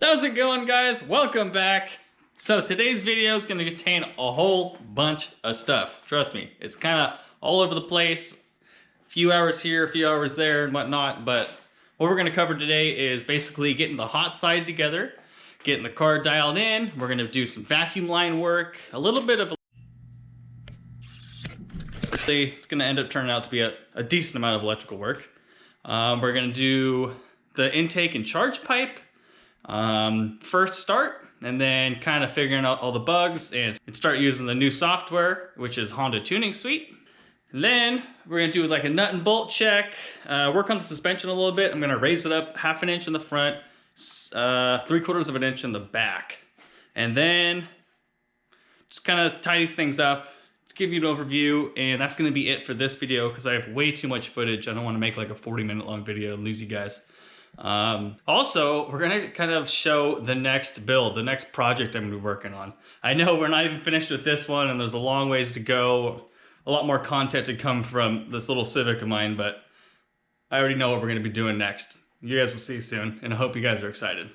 How's it going, guys? Welcome back. So today's video is going to contain a whole bunch of stuff. Trust me, it's kind of all over the place. A few hours here, a few hours there and whatnot, but what we're going to cover today is basically getting the hot side together, getting the car dialed in. We're going to do some vacuum line work, a little bit of it's going to end up turning out to be a decent amount of electrical work. We're going to do the intake and charge pipe. First start, and then kind of figuring out all the bugs and start using the new software, which is Honda Tuning Suite. And then we're gonna do like a nut and bolt check, work on the suspension a little bit. I'm gonna raise it up 1/2 inch in the front, 3/4 of an inch in the back, and then just kind of tidy things up, give you an overview, and that's gonna be it for this video because I have way too much footage. I don't want to make like a 40-minute long video and lose you guys. Also, we're gonna kind of show the next build, the next project I'm gonna be working on. I know we're not even finished with this one and there's a long ways to go, a lot more content to come from this little Civic of mine, but I already know what we're gonna be doing next. You guys will see soon, and I hope you guys are excited.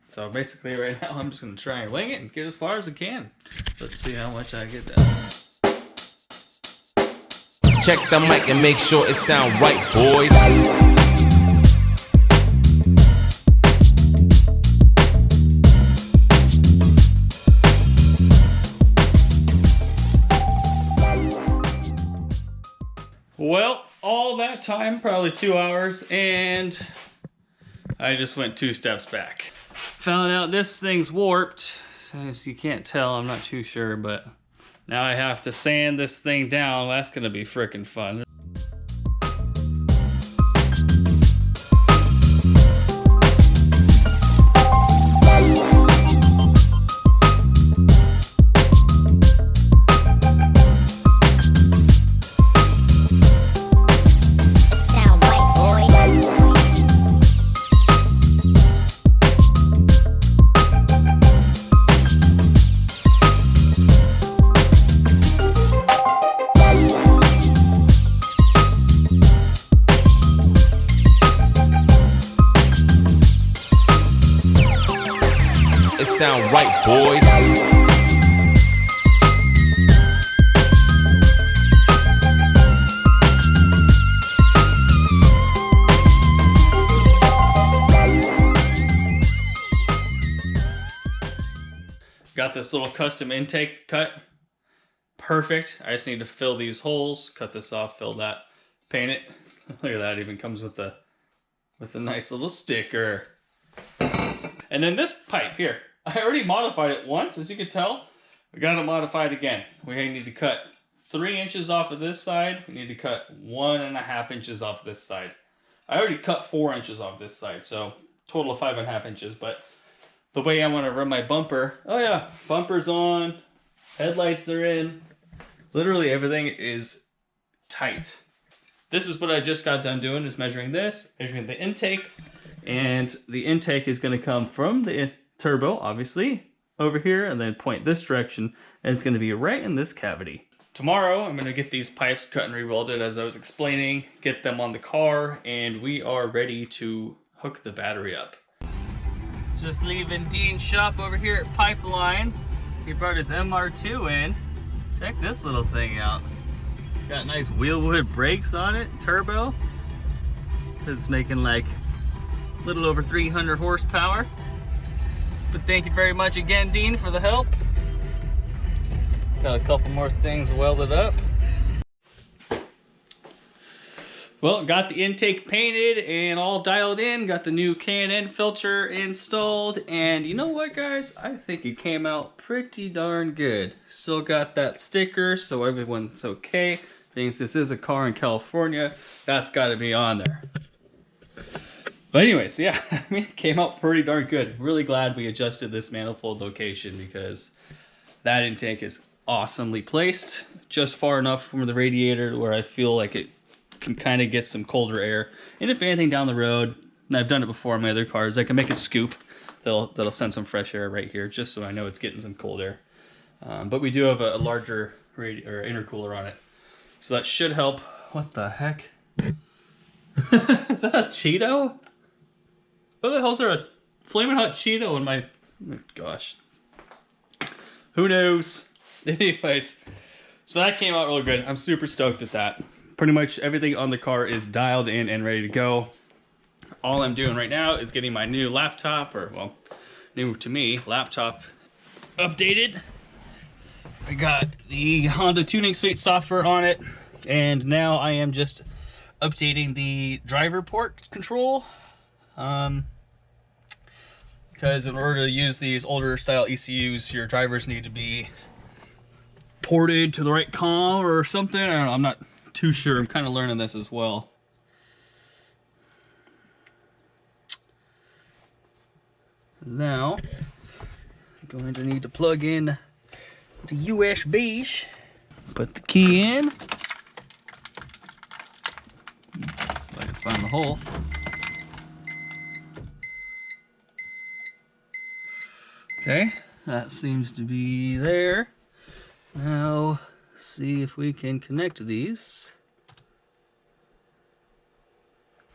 So basically right now I'm just going to try and wing it and get as far as I can. Let's see how much I get done. Check the mic and make sure it sound right, boys. Well, all that time, probably 2 hours, and I just went 2 steps back. Found out this thing's warped. So as you can't tell, I'm not too sure, but now I have to sand this thing down. That's gonna be freaking fun. It sound right, boys. Got this little custom intake cut. Perfect. I just need to fill these holes, cut this off, fill that, paint it. Look at that, it even comes with a nice little sticker. And then this pipe here, I already modified it once, as you can tell. We got to modify it again. We need to cut 3 inches off of this side. We need to cut 1.5 inches off this side. I already cut 4 inches off this side, so total of 5.5 inches. But the way I want to run my bumper, oh yeah, bumper's on, headlights are in. Literally everything is tight. This is what I just got done doing, is measuring this, measuring the intake. And the intake is going to come from the turbo, obviously, over here, and then point this direction, and it's going to be right in this cavity. Tomorrow, I'm going to get these pipes cut and re-welded, as I was explaining, get them on the car, and we are ready to hook the battery up. Just leaving Dean's shop over here at Pipeline. He brought his MR2 in. Check this little thing out. Got nice wheelwood brakes on it, turbo. It's making like a little over 300 horsepower. But thank you very much again, Dean, for the help. Got a couple more things welded up. Well, got the intake painted and all dialed in, got the new K&N filter installed, and you know what, guys? I think it came out pretty darn good. Still got that sticker, so everyone's okay. Since this is a car in California, that's got to be on there. But anyways, yeah, I mean, it came out pretty darn good. Really glad we adjusted this manifold location because that intake is awesomely placed. Just far enough from the radiator where I feel like it can kind of get some colder air. And if anything down the road, and I've done it before on my other cars, I can make a scoop that'll send some fresh air right here, just so I know it's getting some cold air. But we do have a larger intercooler on it, so that should help. What the heck? Is that a Cheeto? What the hell's there a flaming hot Cheeto in my... Oh, gosh. Who knows? Anyways, so that came out really good. I'm super stoked at that. Pretty much everything on the car is dialed in and ready to go. All I'm doing right now is getting my new laptop, or well, new to me, laptop updated. I got the Honda Tuning Suite software on it, and now I am just updating the driver port control. Because in order to use these older style ECUs, your drivers need to be ported to the right COM or something. I don't know, I'm not too sure. I'm kind of learning this as well. Now, I'm going to need to plug in the USBs. Put the key in. If I can find the hole. Okay, that seems to be there. Now, see if we can connect these.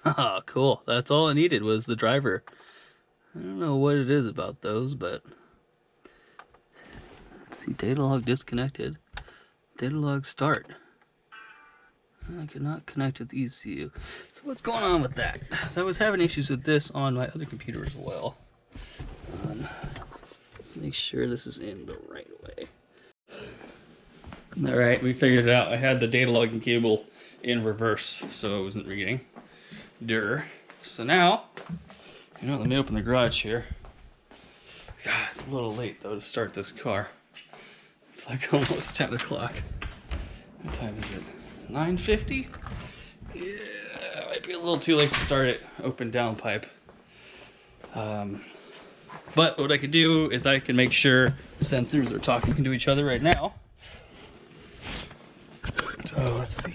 Ah, cool. That's all I needed was the driver. I don't know what it is about those, but... Let's see, data log disconnected. Data log start. I cannot connect with ECU. So what's going on with that? So I was having issues with this on my other computer as well. Let's make sure this is in the right way. Alright, we figured it out. I had the data logging cable in reverse, so it wasn't reading. So now, you know, let me open the garage here. God, it's a little late though to start this car. It's like almost 10 o'clock. What time is it? 9:50? Yeah, it might be a little too late to start it. Open downpipe. But what I could do is I can make sure sensors are talking to each other right now. So let's see.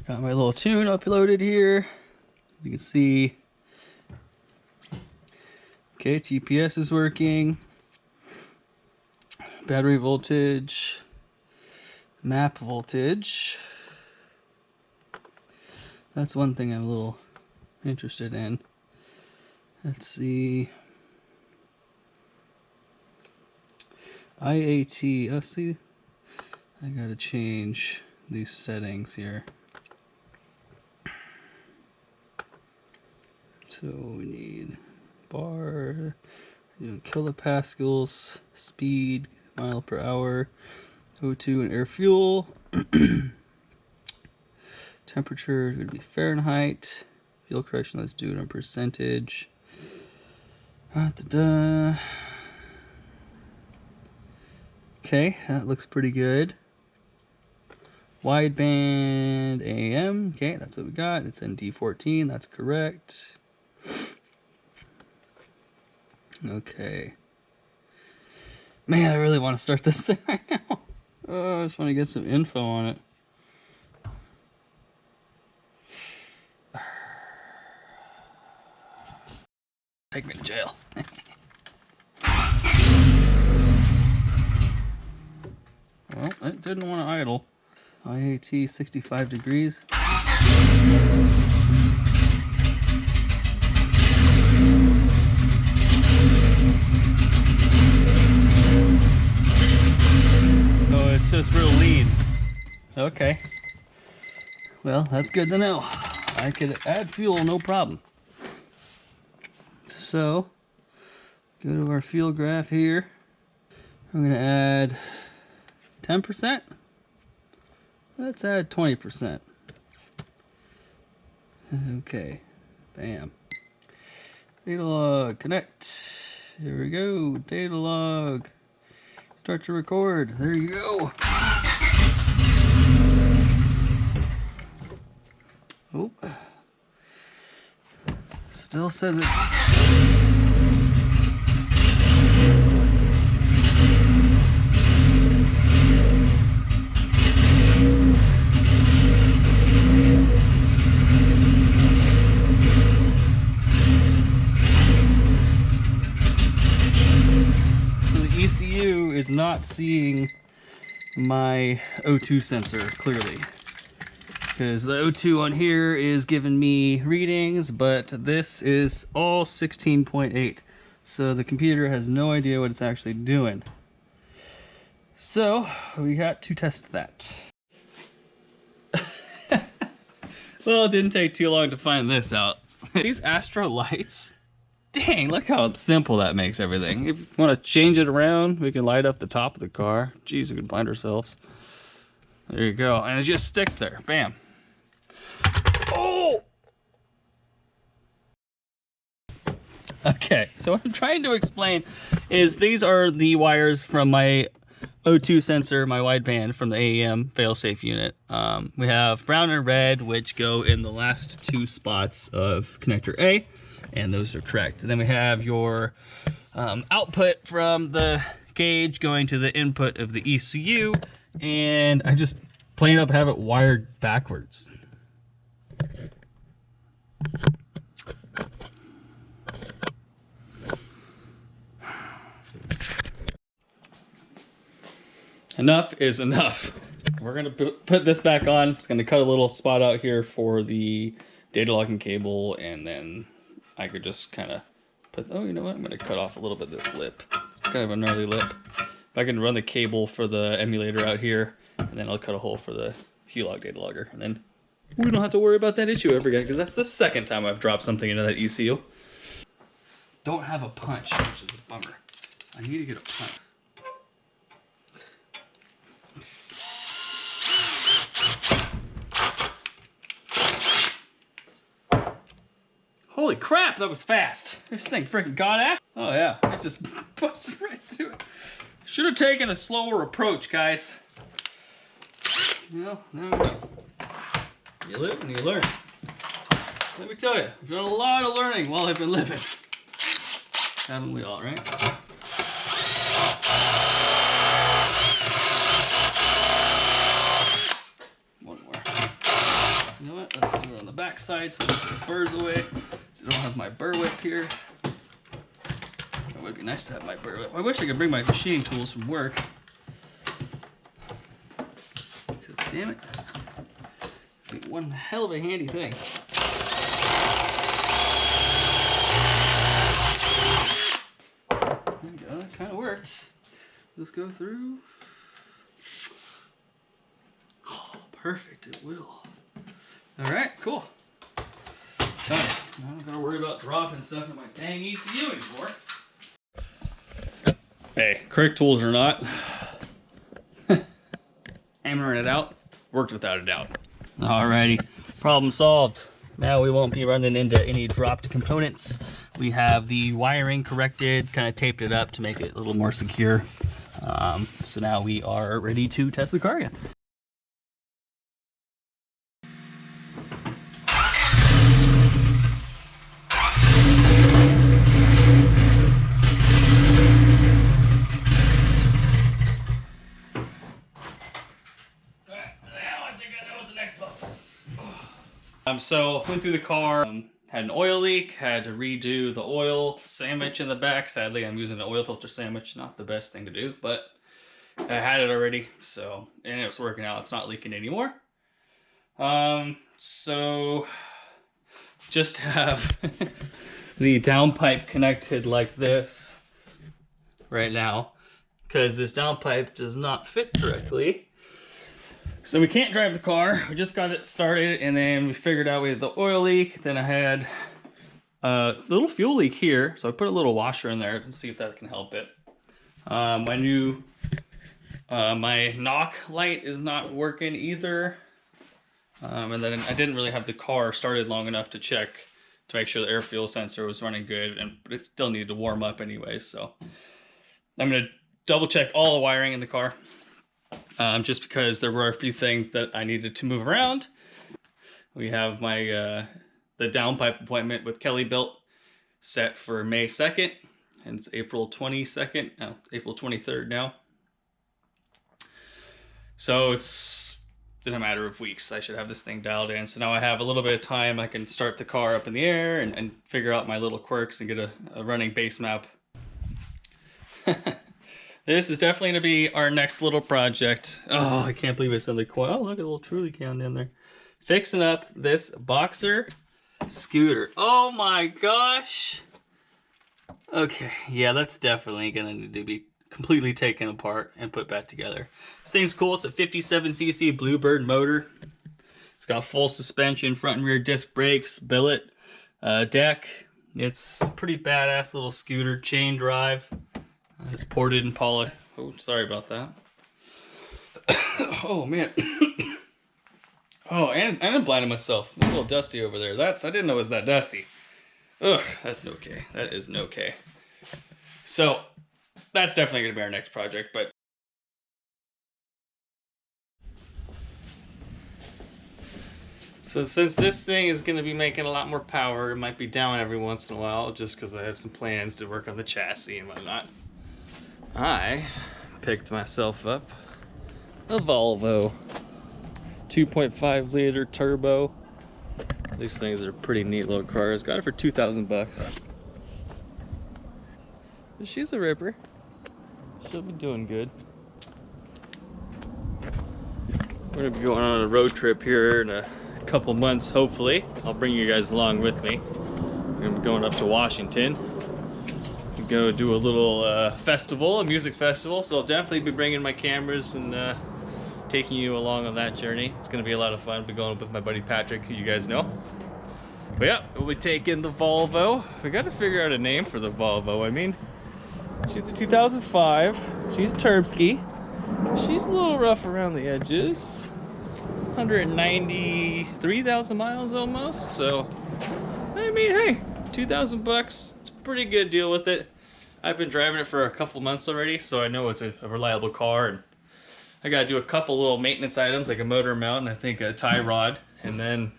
Got my little tune uploaded here. As you can see. Okay, TPS is working. Battery voltage. Map voltage. That's one thing I'm a little interested in. Let's see. IAT. Let's see. I gotta change these settings here. So we need bar, kilopascals, speed, mile per hour, O2 and air fuel. Temperature would be Fahrenheit. Fuel correction, let's do it in percentage. Okay, that looks pretty good. Wideband AM. Okay, that's what we got. It's in D14. That's correct. Okay. Man, I really want to start this thing right now. Oh, I just want to get some info on it. Take me to jail. Well, it didn't want to idle. IAT 65 degrees. So it's just real lean. Okay. Well, that's good to know. I could add fuel, no problem. So, go to our fuel graph here. I'm going to add 10%. Let's add 20%. Okay, bam. Data log, connect. Here we go, data log. Start to record. There you go. Oh. Still says it's... ECU is not seeing my O2 sensor clearly, because the O2 on here is giving me readings, but this is all 16.8, so the computer has no idea what it's actually doing. So we got to test that. Well, it didn't take too long to find this out. These Astro lights, dang, look how simple that makes everything. If you want to change it around, we can light up the top of the car. Jeez, we can blind ourselves. There you go. And it just sticks there. Bam. Oh! Okay, so what I'm trying to explain is these are the wires from my O2 sensor, my wideband from the AEM failsafe unit. We have brown and red, which go in the last two spots of connector A. And those are correct. And then we have your output from the gauge going to the input of the ECU, and I just plain up have it wired backwards. Enough is enough. We're gonna put this back on. It's gonna cut a little spot out here for the data logging cable, and then I could just kind of put, oh, you know what? I'm going to cut off a little bit of this lip. It's kind of a gnarly lip. If I can run the cable for the emulator out here, and then I'll cut a hole for the HELOG data logger. And then we don't have to worry about that issue ever again, because that's the second time I've dropped something into that ECU. Don't have a punch, which is a bummer. I need to get a punch. Holy crap, that was fast. This thing freaking got after. Oh yeah, it just busted right through it. Should have taken a slower approach, guys. Well, no. You live and you learn. Let me tell you, I've done a lot of learning while I've been living. Haven't we all, right? One more. You know what? Let's do it on the back side so we get these burrs away. So I don't have my burr whip here. It would be nice to have my burr whip. I wish I could bring my machining tools from work. Because damn it, it'd be one hell of a handy thing. There we go, that kind of worked. Let's go through. Oh, perfect, it will. All right, cool. Done. I don't gotta worry about dropping stuff in my dang ECU anymore. Hey, correct tools or not, hammering it out worked without a doubt. Alrighty, problem solved. Now we won't be running into any dropped components. We have the wiring corrected, kind of taped it up to make it a little more secure. So now we are ready to test the car again. So went through the car, had an oil leak, had to redo the oil sandwich in the back. Sadly, I'm using an oil filter sandwich, not the best thing to do, but I had it already, so, and it was working out. It's not leaking anymore. So just have the downpipe connected like this right now, because this downpipe does not fit correctly. So we can't drive the car. We just got it started, and then we figured out we had the oil leak. Then I had a little fuel leak here, so I put a little washer in there to see if that can help it. My knock light is not working either. And then I didn't really have the car started long enough to check to make sure the air fuel sensor was running good, but it still needed to warm up anyways. So I'm gonna double check all the wiring in the car, just because there were a few things that I needed to move around. We have my the downpipe appointment with Kelly Built set for May 2nd, and it's April 22nd, no, April 23rd now. So it's in a matter of weeks. I should have this thing dialed in. So now I have a little bit of time. I can start the car up in the air and figure out my little quirks and get a running base map. This is definitely going to be our next little project. Oh, I can't believe it's in the corner. Oh, look at the little Truly can down there. Fixing up this Boxer scooter. Oh my gosh. Okay, yeah, that's definitely going to need to be completely taken apart and put back together. This thing's cool. It's a 57cc Bluebird motor. It's got full suspension, front and rear disc brakes, billet, deck. It's a pretty badass little scooter, chain drive. It's ported and polished. Oh, sorry about that. Oh man. Oh, and I'm blinding myself. It's a little dusty over there. I didn't know it was that dusty. Ugh, that's no okay. That is no okay. So that's definitely going to be our next project, but so since this thing is going to be making a lot more power, it might be down every once in a while just because I have some plans to work on the chassis and whatnot. I picked myself up a Volvo 2.5 liter turbo. These things are pretty neat little cars. Got it for 2,000 bucks. She's a ripper. She'll be doing good. We're gonna be going on a road trip here in a couple months, hopefully. I'll bring you guys along with me. We're gonna be going up to Washington. We go do a little festival, a music festival. So I'll definitely be bringing my cameras and taking you along on that journey. It's gonna be a lot of fun. I'll be going with my buddy Patrick, who you guys know. But yeah, we'll be taking the Volvo. We gotta figure out a name for the Volvo. I mean, she's a 2005. She's Turbsky. She's a little rough around the edges. 193,000 miles almost. So, I mean, hey, 2,000 bucks. It's a pretty good deal with it. I've been driving it for a couple months already, so I know it's a reliable car. And I gotta do a couple little maintenance items, like a motor mount and I think a tie rod. And then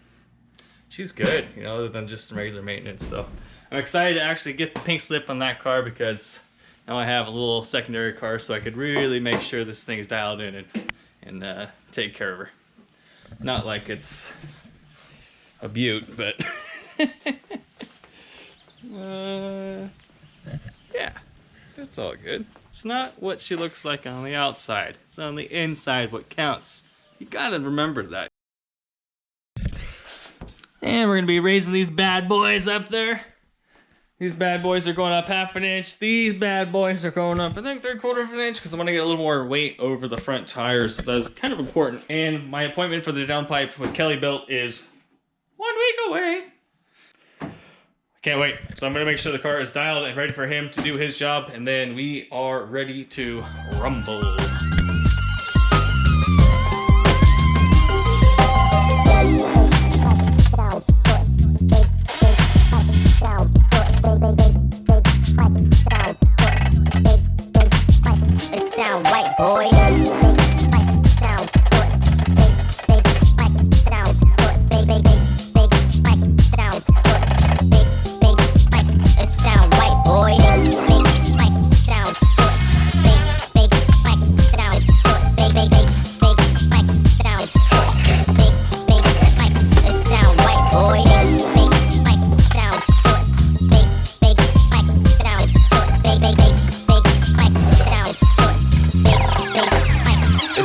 she's good, you know, other than just some regular maintenance. So I'm excited to actually get the pink slip on that car because now I have a little secondary car, so I could really make sure this thing is dialed in and take care of her. Not like it's a beaut, but yeah, it's all good. It's not what she looks like on the outside. It's on the inside what counts. You gotta remember that. And we're gonna be raising these bad boys up there. These bad boys are going up 1/2 inch. These bad boys are going up, I think, 3/4 of an inch because I want to get a little more weight over the front tires. That's kind of important. And my appointment for the downpipe with Kelly Built is 1 week away. Can't wait. So I'm going to make sure the car is dialed and ready for him to do his job. And then we are ready to rumble. It's down white, boy.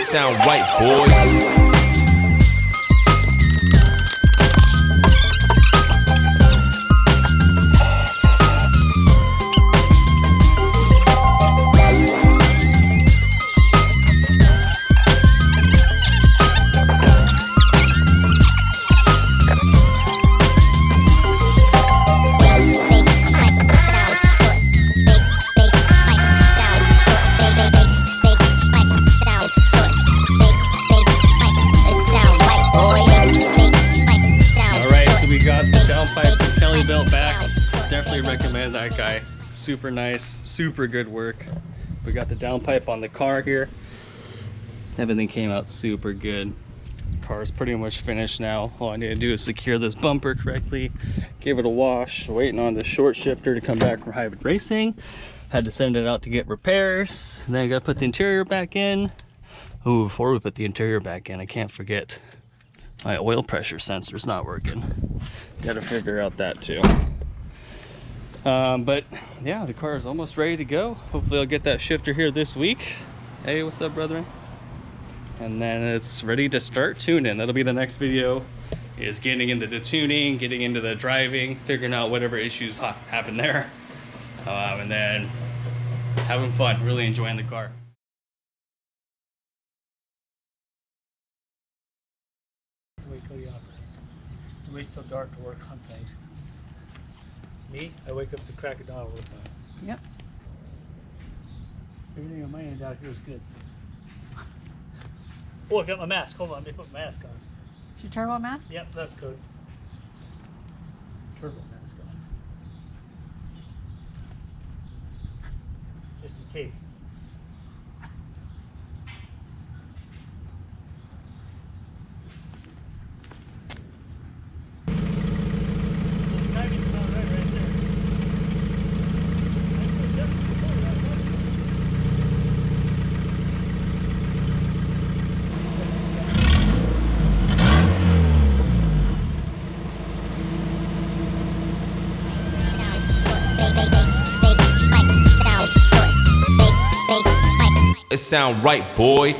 Sound right, boy. Built back. Definitely recommend that guy. Super nice, super good work. We got the downpipe on the car here. Everything came out super good. Car's pretty much finished now. All I need to do is secure this bumper correctly, give it a wash. Waiting on the short shifter to come back from Hybrid Racing. Had to send it out to get repairs. Then I gotta put the interior back in. Ooh, before we put the interior back in, I can't forget my oil pressure sensor's not working. Gotta figure out that too. But yeah, the car is almost ready to go. Hopefully I'll get that shifter here this week. Hey, what's up, brethren? And then it's ready to start tuning. That'll be the next video, is getting into the tuning, getting into the driving, figuring out whatever issues happen there. And then having fun, really enjoying the car. Wait till the operates. Wait till dark to work on things. Me, I wake up at the crack of dawn to work on it. Yep. Everything on my end out here is good. Oh, I got my mask. Hold on, let me put my mask on. Is your turbo mask? Yep, that's good. Turbo mask on. Just in case. Timing's about right there. It sound right, boy.